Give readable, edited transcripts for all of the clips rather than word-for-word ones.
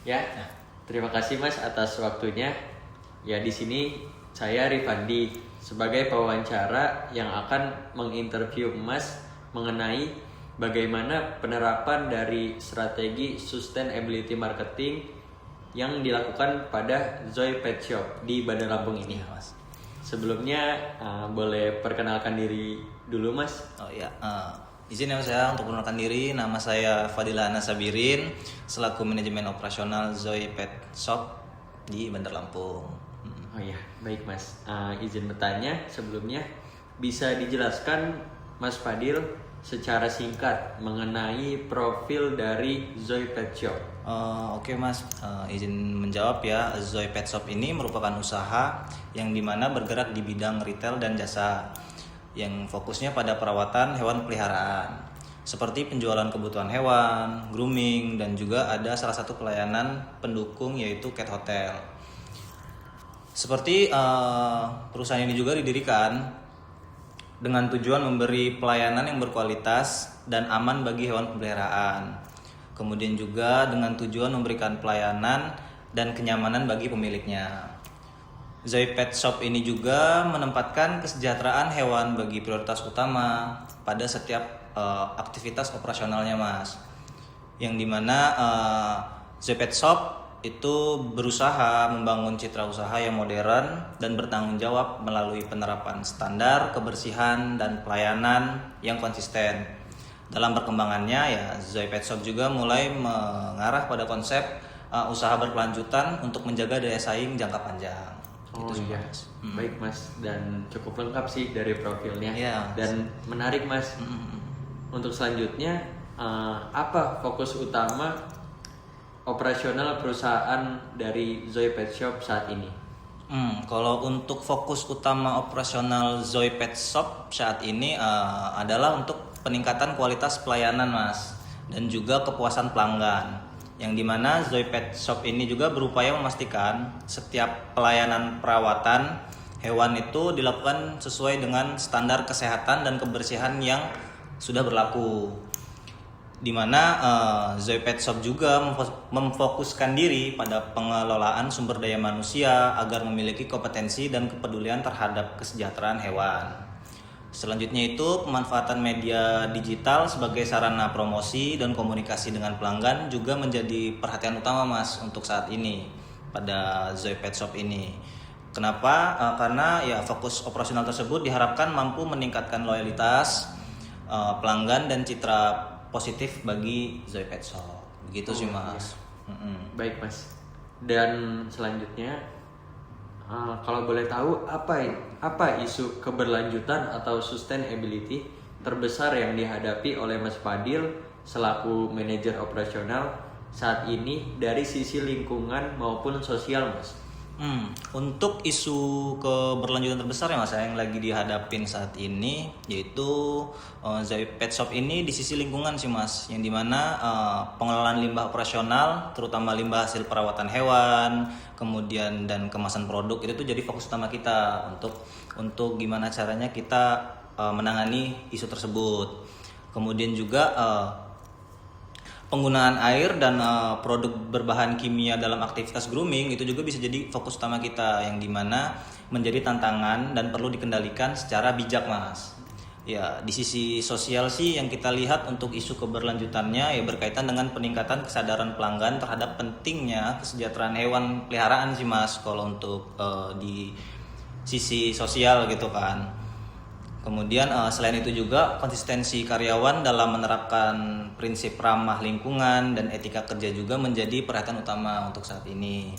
Ya, terima kasih Mas atas waktunya. Ya, di sini saya Rifandi sebagai pewawancara yang akan menginterview Mas mengenai bagaimana penerapan dari strategi sustainability marketing yang dilakukan pada Zoe Pet Shop di Bandar Lampung ini, Mas. Sebelumnya boleh perkenalkan diri dulu, Mas. Oh iya, izin ya Mas ya untuk perkenalkan diri. Nama saya Fadilah Nasabirin selaku manajemen operasional Zoe Pet Shop di Bandar Lampung. Oh iya, baik Mas. Izin bertanya sebelumnya, bisa dijelaskan Mas Fadil secara singkat mengenai profil dari Zoe Pet Shop? Oke Mas, izin menjawab ya. Zoe Pet Shop ini merupakan usaha yang dimana bergerak di bidang retail dan jasa yang fokusnya pada perawatan hewan peliharaan seperti penjualan kebutuhan hewan, grooming, dan juga ada salah satu pelayanan pendukung yaitu cat hotel. Seperti perusahaan ini juga didirikan dengan tujuan memberi pelayanan yang berkualitas dan aman bagi hewan peliharaan. Kemudian juga dengan tujuan memberikan pelayanan dan kenyamanan bagi pemiliknya. Zoe Pet Shop ini juga menempatkan kesejahteraan hewan bagi prioritas utama pada setiap aktivitas operasionalnya, Mas. Yang dimana Zoe Pet Shop itu berusaha membangun citra usaha yang modern dan bertanggung jawab melalui penerapan standar kebersihan dan pelayanan yang konsisten. Dalam perkembangannya ya Zoe Pet Shop juga mulai mengarah pada konsep usaha berkelanjutan untuk menjaga daya saing jangka panjang. Oh iya, baik Mas, dan cukup lengkap sih dari profilnya ya, dan menarik Mas. Untuk selanjutnya apa fokus utama operasional perusahaan dari Zoe Pet Shop saat ini? Kalau untuk fokus utama operasional Zoe Pet Shop saat ini adalah untuk peningkatan kualitas pelayanan Mas dan juga kepuasan pelanggan. Yang dimana Zoe Pet Shop ini juga berupaya memastikan setiap pelayanan perawatan hewan itu dilakukan sesuai dengan standar kesehatan dan kebersihan yang sudah berlaku. Dimana Zoe Pet Shop juga memfokuskan diri pada pengelolaan sumber daya manusia agar memiliki kompetensi dan kepedulian terhadap kesejahteraan hewan. Selanjutnya itu pemanfaatan media digital sebagai sarana promosi dan komunikasi dengan pelanggan juga menjadi perhatian utama Mas untuk saat ini pada Zoe Pet Shop ini. Kenapa? Karena ya fokus operasional tersebut diharapkan mampu meningkatkan loyalitas pelanggan dan citra positif bagi Zoe Pet Shop. Begitu sih Mas. Iya. Baik Mas. Dan selanjutnya kalau boleh tahu apa isu keberlanjutan atau sustainability terbesar yang dihadapi oleh Mas Fadil selaku manajer operasional saat ini dari sisi lingkungan maupun sosial Mas? Untuk isu keberlanjutan terbesar ya Mas yang lagi dihadapin saat ini yaitu Zoe Pet Shop ini di sisi lingkungan sih Mas, yang dimana pengelolaan limbah operasional terutama limbah hasil perawatan hewan kemudian dan kemasan produk itu tuh jadi fokus utama kita untuk gimana caranya kita menangani isu tersebut. Kemudian juga penggunaan air dan produk berbahan kimia dalam aktivitas grooming itu juga bisa jadi fokus utama kita, yang dimana menjadi tantangan dan perlu dikendalikan secara bijak Mas. Ya di sisi sosial sih yang kita lihat untuk isu keberlanjutannya ya berkaitan dengan peningkatan kesadaran pelanggan terhadap pentingnya kesejahteraan hewan peliharaan sih Mas kalau untuk di sisi sosial gitu kan. Kemudian selain itu juga konsistensi karyawan dalam menerapkan prinsip ramah lingkungan dan etika kerja juga menjadi perhatian utama untuk saat ini.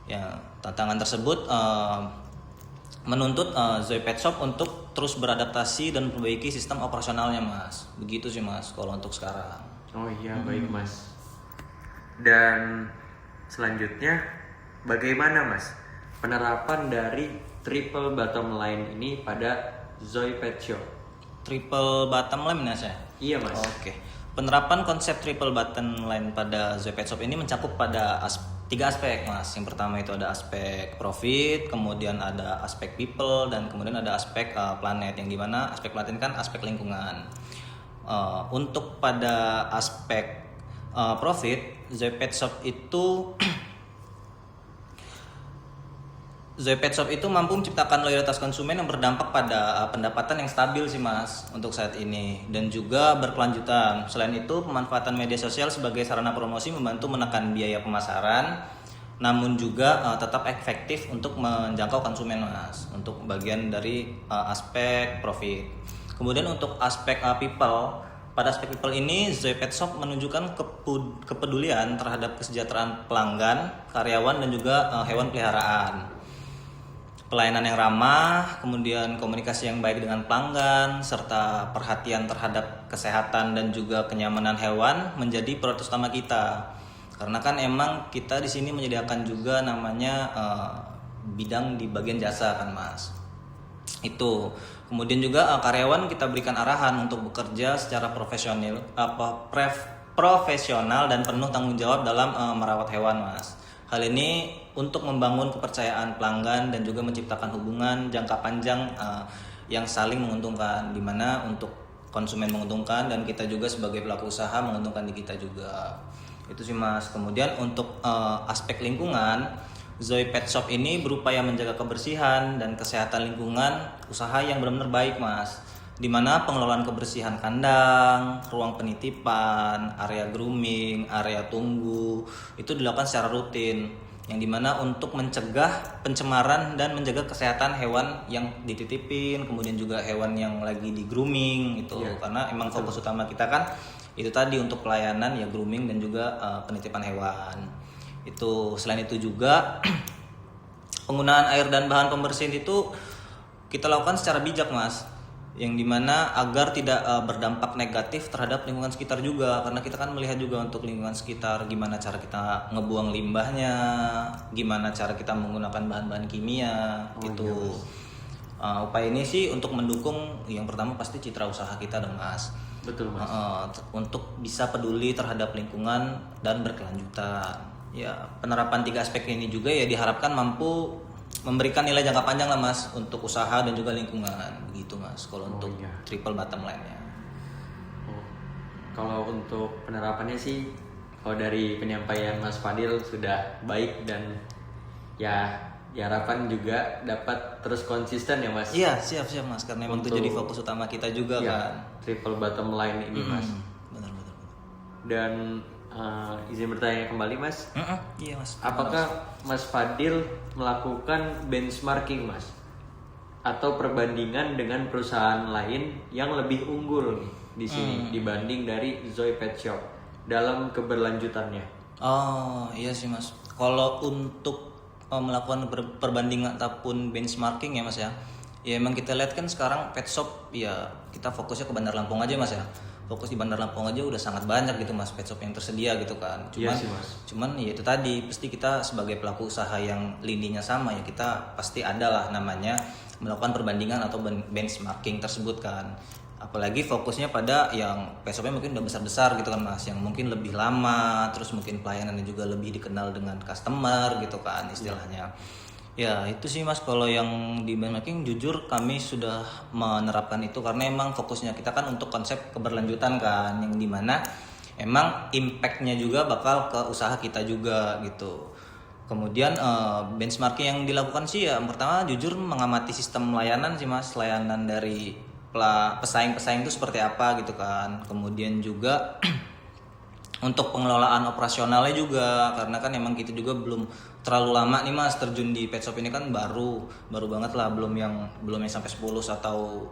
Ya, tantangan tersebut menuntut Zoe Pet Shop untuk terus beradaptasi dan memperbaiki sistem operasionalnya Mas. Begitu sih Mas kalau untuk sekarang. Oh iya, baik Mas. Dan selanjutnya bagaimana Mas penerapan dari triple bottom line ini pada Zoe Pet Shop? Triple bottom line Mas ya? Iya Mas. Oke. Penerapan konsep triple bottom line pada Zoe Pet Shop ini mencakup pada 3 aspek Mas. Yang pertama itu ada aspek profit, kemudian ada aspek people, dan kemudian ada aspek planet, yang dimana aspek planet kan aspek lingkungan. Untuk pada aspek profit, Zoe Pet Shop itu Zoe Pet Shop itu mampu menciptakan loyalitas konsumen yang berdampak pada pendapatan yang stabil sih mas untuk saat ini dan juga berkelanjutan. Selain itu pemanfaatan media sosial sebagai sarana promosi membantu menekan biaya pemasaran, namun juga tetap efektif untuk menjangkau konsumen mas untuk bagian dari aspek profit. Kemudian untuk aspek people, pada aspek people ini Zoe Pet Shop menunjukkan kepedulian terhadap kesejahteraan pelanggan, karyawan dan juga hewan peliharaan. Pelayanan yang ramah, kemudian komunikasi yang baik dengan pelanggan, serta perhatian terhadap kesehatan dan juga kenyamanan hewan menjadi prioritas utama kita. Karena kan emang kita di sini menyediakan juga namanya bidang di bagian jasa kan mas. Itu. Kemudian juga karyawan kita berikan arahan untuk bekerja secara profesional dan penuh tanggung jawab dalam merawat hewan mas. Hal ini untuk membangun kepercayaan pelanggan dan juga menciptakan hubungan jangka panjang yang saling menguntungkan, di mana untuk konsumen menguntungkan dan kita juga sebagai pelaku usaha menguntungkan di kita juga. Itu sih mas. Kemudian untuk aspek lingkungan, Zoe Pet Shop ini berupaya menjaga kebersihan dan kesehatan lingkungan usaha yang benar-benar baik mas, di mana pengelolaan kebersihan kandang, ruang penitipan, area grooming, area tunggu itu dilakukan secara rutin, yang dimana untuk mencegah pencemaran dan menjaga kesehatan hewan yang dititipin, kemudian juga hewan yang lagi di grooming itu, karena emang fokus utama kita kan itu tadi untuk pelayanan ya grooming dan juga penitipan hewan. Itu selain itu juga penggunaan air dan bahan pembersihin itu kita lakukan secara bijak mas, yang dimana agar tidak berdampak negatif terhadap lingkungan sekitar juga, karena kita kan melihat juga untuk lingkungan sekitar gimana cara kita ngebuang limbahnya, gimana cara kita menggunakan bahan-bahan kimia gitu. Upaya ini sih untuk mendukung yang pertama pasti citra usaha kita dong mas. Betul mas. Untuk bisa peduli terhadap lingkungan dan berkelanjutan. Ya penerapan 3 aspek ini juga ya diharapkan mampu memberikan nilai jangka panjang lah mas untuk usaha dan juga lingkungan begitu mas kalau untuk triple bottom line-nya. Kalau untuk penerapannya sih kalau dari penyampaian Mas Fadil sudah baik dan ya diharapkan juga dapat terus konsisten ya mas. Iya siap mas karena memang itu jadi fokus utama kita juga kan. Triple bottom line ini mas. Benar. Dan izin bertanya kembali mas. Iya mas. Apakah Mas Fadil melakukan benchmarking mas atau perbandingan dengan perusahaan lain yang lebih unggul nih di sini dibanding dari Zoe Pet Shop dalam keberlanjutannya? Oh iya sih mas. Kalau untuk melakukan perbandingan ataupun benchmarking ya mas ya emang kita lihat kan sekarang pet shop ya kita fokusnya ke Bandar Lampung aja mas ya. Fokus di Bandar Lampung aja udah sangat banyak gitu mas pet shop yang tersedia gitu kan. Cuman ya itu tadi pasti kita sebagai pelaku usaha yang lininya sama ya kita pasti ada lah namanya melakukan perbandingan atau benchmarking tersebut kan. Apalagi fokusnya pada yang pet shopnya mungkin udah besar-besar gitu kan mas, yang mungkin lebih lama, terus mungkin pelayanannya juga lebih dikenal dengan customer gitu kan istilahnya. Ya itu sih mas kalau yang di benchmarking jujur kami sudah menerapkan itu karena emang fokusnya kita kan untuk konsep keberlanjutan kan, yang dimana emang impactnya juga bakal ke usaha kita juga gitu. Kemudian benchmarking yang dilakukan sih ya pertama jujur mengamati sistem layanan sih mas, layanan dari pesaing-pesaing itu seperti apa gitu kan. Kemudian juga untuk pengelolaan operasionalnya juga karena kan emang kita juga belum terlalu lama nih mas terjun di pet shop ini kan baru banget lah, belum yang sampai 10 atau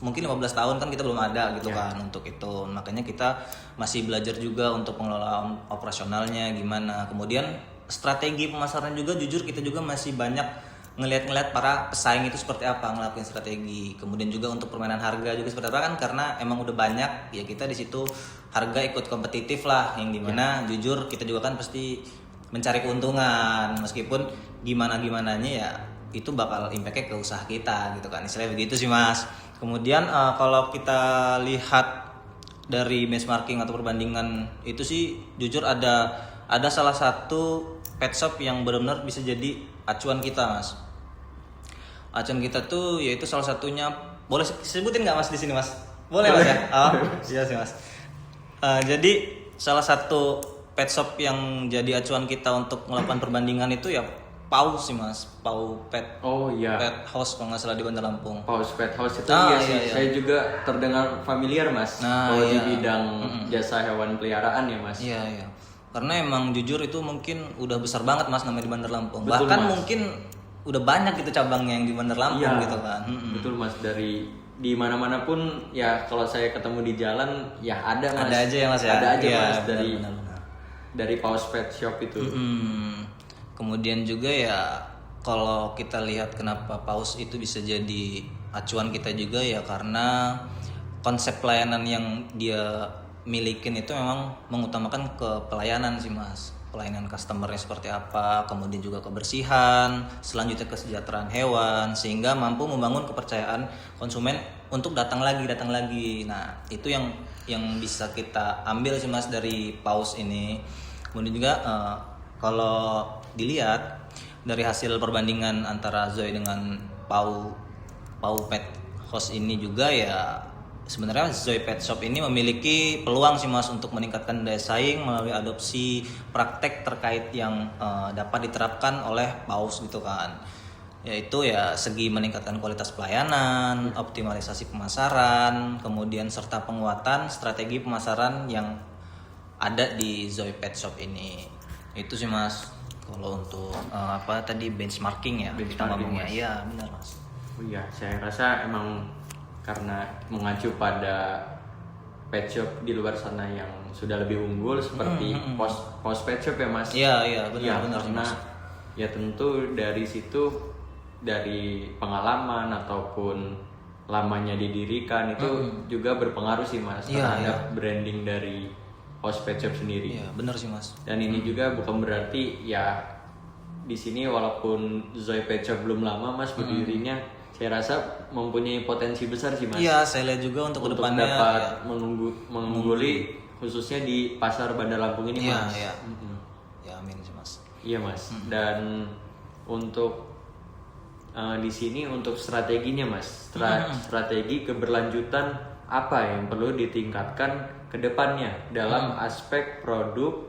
mungkin 15 tahun kan kita belum ada gitu kan untuk itu. Makanya kita masih belajar juga untuk pengelolaan operasionalnya gimana. Kemudian strategi pemasaran juga jujur kita juga masih banyak ngelihat para pesaing itu seperti apa ngelakuin strategi. Kemudian juga untuk permainan harga juga seperti apa kan karena emang udah banyak ya kita di situ harga ikut kompetitif lah yang dimana jujur kita juga kan pasti mencari keuntungan meskipun gimananya ya itu bakal impactnya ke usaha kita gitu kan istilahnya begitu sih mas. Kemudian kalau kita lihat dari benchmarking atau perbandingan itu sih jujur ada salah satu pet shop yang benar-benar bisa jadi acuan kita mas. Acuan kita tuh yaitu salah satunya boleh sebutin nggak mas di sini mas? Boleh mas ya? Oh iya sih mas. Jadi salah satu pet shop yang jadi acuan kita untuk melakukan perbandingan itu ya Pau sih mas, Pau Pet Oh iya, Pet House kalau nggak salah di Bandar Lampung. Paus Pet House itu Ah, iya iya, sih, iya. saya juga terdengar familiar mas. Nah, Kalau di iya. bidang jasa hewan peliharaan ya mas. Iya iya. Karena emang jujur itu mungkin udah besar banget mas namanya di Bandar Lampung. Betul, Bahkan Mas. mungkin udah banyak gitu cabangnya yang di Bandar Lampung Iya, gitu kan. betul mas. Dari di mana-mana pun ya kalau saya ketemu di jalan ya ada mas. Ada aja ya mas ya. Ada aja Iya, mas benar. dari Paus Pet Shop itu. Kemudian juga ya kalau kita lihat kenapa Paus itu bisa jadi acuan kita juga ya karena konsep pelayanan yang dia milikin itu memang mengutamakan ke pelayanan sih mas. Pelayanan customernya seperti apa, kemudian juga kebersihan, selanjutnya kesejahteraan hewan, sehingga mampu membangun kepercayaan konsumen untuk datang lagi. Nah itu yang bisa kita ambil sih mas dari Paus ini. Kemudian juga kalau dilihat dari hasil perbandingan antara Zoe dengan Pau Pet House ini juga ya sebenarnya Zoe Pet Shop ini memiliki peluang sih mas untuk meningkatkan daya saing melalui adopsi praktek terkait yang dapat diterapkan oleh Paus gitu kan, yaitu ya segi meningkatkan kualitas pelayanan, optimalisasi pemasaran, kemudian serta penguatan strategi pemasaran yang ada di Zoe Pet Shop ini. Itu sih mas kalau untuk apa tadi benchmarking ya kita Benchmarking, ngomongnya. Mas. Iya benar mas. Oh iya, saya rasa emang karena mengacu pada pet shop di luar sana yang sudah lebih unggul seperti pos pet shop ya mas. Iya Ya, benar sih karena mas. ya tentu dari situ dari pengalaman ataupun lamanya didirikan itu juga berpengaruh sih mas Iya, terhadap branding dari host pet shop sendiri. Iya benar sih mas. Dan ini juga bukan berarti ya di sini walaupun Zoe Pet Shop belum lama mas berdirinya, saya rasa mempunyai potensi besar sih mas. Iya saya lihat juga untuk kedepannya. dapat Ya. mengungguli khususnya di pasar Bandar Lampung ini Iya mas. iya. Ya amin sih mas. Iya mas. Dan untuk di sini untuk strateginya mas, strategi keberlanjutan apa yang perlu ditingkatkan ke depannya dalam aspek produk,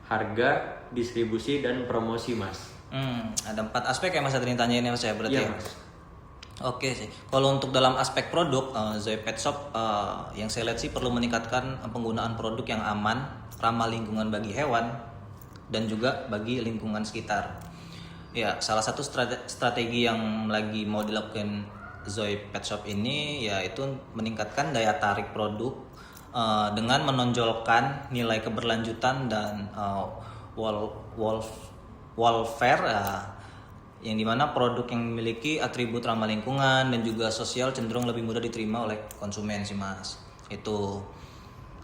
harga, distribusi dan promosi mas. Ada 4 aspek ya mas tadi tanyain ya mas ya berarti Iya ya. mas. Oke sih. Kalau untuk dalam aspek produk, Zoe Pet Shop yang saya lihat sih perlu meningkatkan penggunaan produk yang aman, ramah lingkungan bagi hewan, dan juga bagi lingkungan sekitar. Ya, salah satu strategi yang lagi mau dilakukan Zoe Pet Shop ini yaitu meningkatkan daya tarik produk dengan menonjolkan nilai keberlanjutan dan welfare yang dimana produk yang memiliki atribut ramah lingkungan dan juga sosial cenderung lebih mudah diterima oleh konsumen sih mas. Itu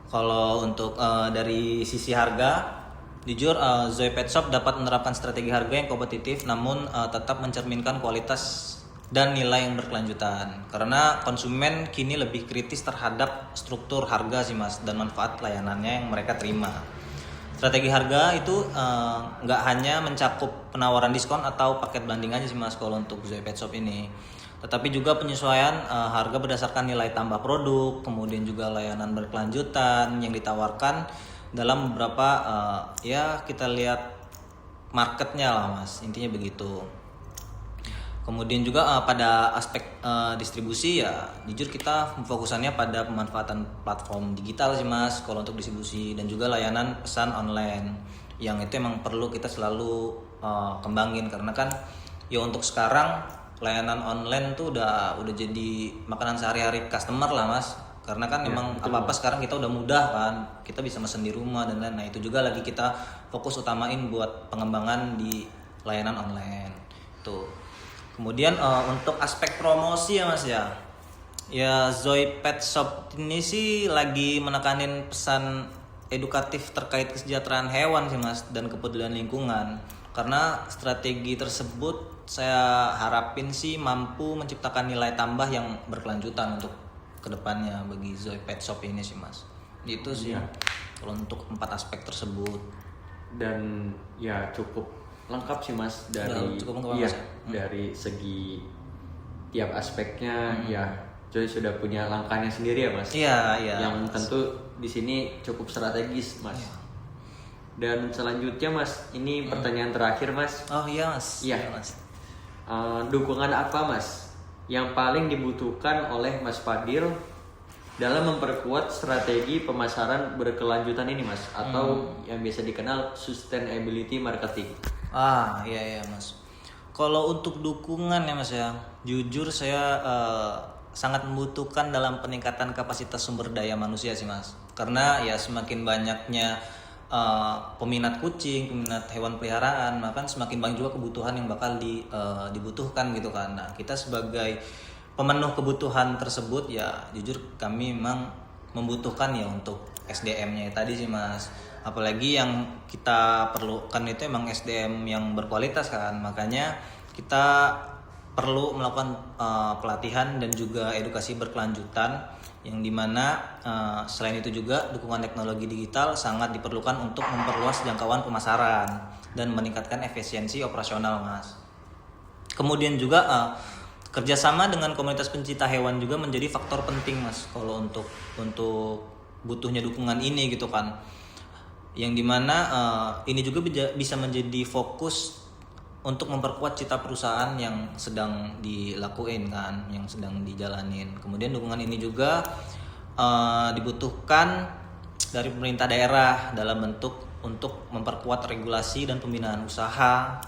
kalau untuk dari sisi harga, jujur Zoe Pet Shop dapat menerapkan strategi harga yang kompetitif namun tetap mencerminkan kualitas dan nilai yang berkelanjutan karena konsumen kini lebih kritis terhadap struktur harga sih mas dan manfaat layanannya yang mereka terima. Strategi harga itu nggak hanya mencakup penawaran diskon atau paket bundling aja sih mas kalau untuk Zoe Pet Shop ini, tetapi juga penyesuaian harga berdasarkan nilai tambah produk, kemudian juga layanan berkelanjutan yang ditawarkan dalam beberapa ya kita lihat marketnya lah mas, intinya begitu. Kemudian juga pada aspek distribusi ya jujur kita fokusannya pada pemanfaatan platform digital sih mas kalau untuk distribusi dan juga layanan pesan online yang itu emang perlu kita selalu kembangin karena kan ya untuk sekarang layanan online tuh udah jadi makanan sehari-hari customer lah mas karena kan emang apa-apa sekarang kita udah mudah kan, kita bisa mesen di rumah dan lain-lain. Nah itu juga lagi kita fokus utamain buat pengembangan di layanan online tuh. Kemudian untuk aspek promosi ya mas ya Zoe Pet Shop ini sih lagi menekanin pesan edukatif terkait kesejahteraan hewan sih mas dan kepedulian lingkungan karena strategi tersebut saya harapin sih mampu menciptakan nilai tambah yang berkelanjutan untuk kedepannya bagi Zoe Pet Shop ini sih mas. Itu sih kalau untuk 4 aspek tersebut. Dan ya cukup lengkap sih mas dari Cukup lengkap, iya mas. dari segi tiap aspeknya ya Joy sudah punya langkahnya sendiri ya Mas. Iya, iya. Yang tentu di sini cukup strategis Mas. Iya. Dan selanjutnya Mas, ini pertanyaan terakhir Mas. Oh iya Mas. Iya. Mas. Dukungan apa Mas yang paling dibutuhkan oleh Mas Fadil dalam memperkuat strategi pemasaran berkelanjutan ini Mas, atau yang biasa dikenal sustainability marketing? Iya Mas. Kalau untuk dukungan ya Mas ya, jujur saya sangat membutuhkan dalam peningkatan kapasitas sumber daya manusia sih Mas. Karena ya semakin banyaknya peminat kucing, peminat hewan peliharaan, maka semakin banyak juga kebutuhan yang bakal dibutuhkan gitu kan. Nah, kita sebagai pemenuh kebutuhan tersebut ya jujur kami memang membutuhkan ya untuk SDM-nya tadi sih Mas. Apalagi yang kita perlukan itu emang SDM yang berkualitas kan. Makanya kita perlu melakukan pelatihan dan juga edukasi berkelanjutan, yang dimana selain itu juga dukungan teknologi digital sangat diperlukan untuk memperluas jangkauan pemasaran dan meningkatkan efisiensi operasional Mas. Kemudian juga kerjasama dengan komunitas pencinta hewan juga menjadi faktor penting Mas kalau untuk butuhnya dukungan ini gitu kan, yang dimana ini juga bisa menjadi fokus untuk memperkuat cita perusahaan yang sedang dilakuin kan, yang sedang dijalanin. Kemudian dukungan ini juga dibutuhkan dari pemerintah daerah dalam bentuk untuk memperkuat regulasi dan pembinaan usaha,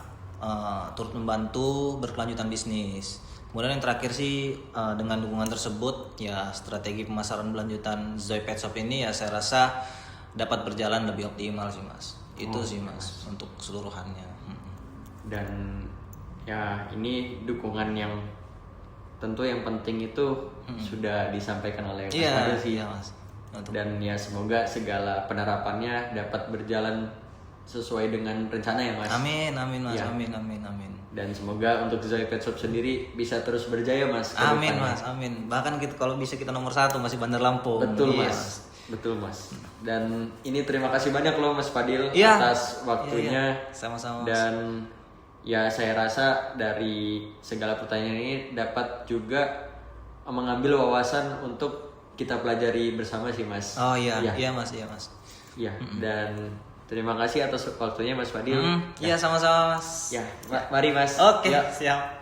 turut membantu berkelanjutan bisnis. Kemudian yang terakhir sih dengan dukungan tersebut ya strategi pemasaran berlanjutan Zoy Pet Shop ini ya saya rasa dapat berjalan lebih optimal sih Mas. Itu sih Mas untuk keseluruhannya. Dan ya ini dukungan yang tentu yang penting itu sudah disampaikan oleh Mas Fadil sih. Iya, Mas. Dan ya semoga segala penerapannya dapat berjalan sesuai dengan rencana ya Mas. Amin Mas. Ya. Amin. Dan semoga untuk Zoy Pet Shop sendiri bisa terus berjaya Mas. Amin Mas, amin. Bahkan kalau bisa kita nomor 1 masih Bandar Lampung. Betul Iya, Mas. Betul Mas. Dan ini terima kasih banyak loh Mas Fadil Iya. atas waktunya. Iya. Sama-sama Mas. Dan ya saya rasa dari segala pertanyaan ini dapat juga mengambil wawasan untuk kita pelajari bersama sih Mas. Oh iya, Ya. iya Mas. Iya. Dan terima kasih atas waktunya Mas Fadil. Iya sama-sama Mas. Ya, mari Mas. Oke, Ya. siap.